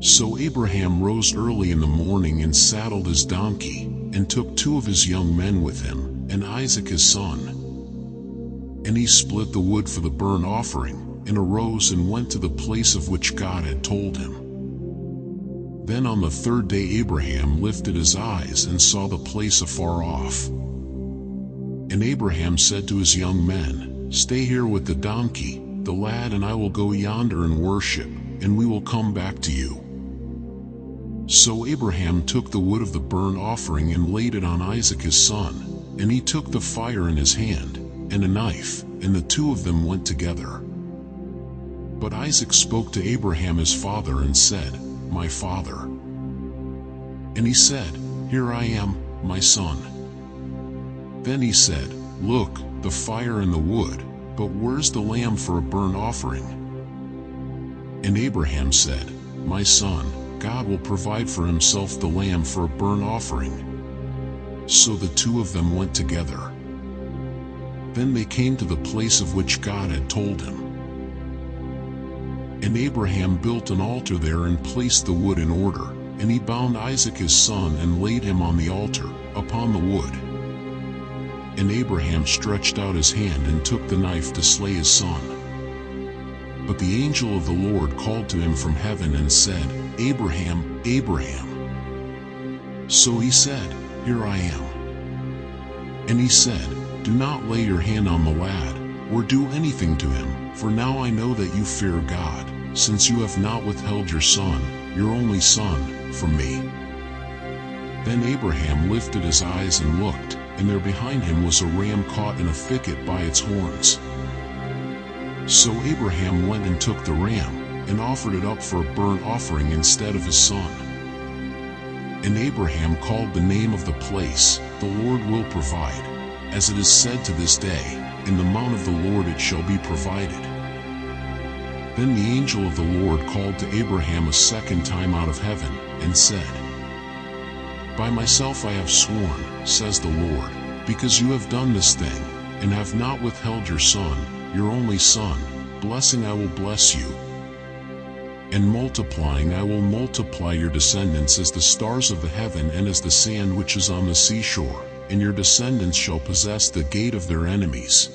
So Abraham rose early in the morning and saddled his donkey, and took 2 of his young men with him, and Isaac his son. And he split the wood for the burnt offering, and arose and went to the place of which God had told him. Then on the 3rd day Abraham lifted his eyes and saw the place afar off. And Abraham said to his young men, "Stay here with the donkey, the lad and I will go yonder and worship, and we will come back to you." So Abraham took the wood of the burnt offering and laid it on Isaac his son, and he took the fire in his hand, and a knife, and the 2 of them went together. But Isaac spoke to Abraham his father and said, "My father." And he said, "Here I am, my son." Then he said, "Look, the fire and the wood, but where's the lamb for a burnt offering?" And Abraham said, "My son, God will provide for himself the lamb for a burnt offering." So the 2 of them went together. Then they came to the place of which God had told him. And Abraham built an altar there and placed the wood in order, and he bound Isaac his son and laid him on the altar, upon the wood. And Abraham stretched out his hand and took the knife to slay his son. But the angel of the Lord called to him from heaven and said, "Abraham, Abraham." So he said, "Here I am." And he said, "Do not lay your hand on the lad, or do anything to him, for now I know that you fear God, since you have not withheld your son, your only son, from me." Then Abraham lifted his eyes and looked, and there behind him was a ram caught in a thicket by its horns. So Abraham went and took the ram, and offered it up for a burnt offering instead of his son. And Abraham called the name of the place, "The Lord will provide," as it is said to this day, "In the mount of the Lord it shall be provided." Then the angel of the Lord called to Abraham a second time out of heaven, and said, "By myself I have sworn, says the Lord, because you have done this thing, and have not withheld your son, your only son, blessing I will bless you, and multiplying I will multiply your descendants as the stars of the heaven and as the sand which is on the seashore, and your descendants shall possess the gate of their enemies.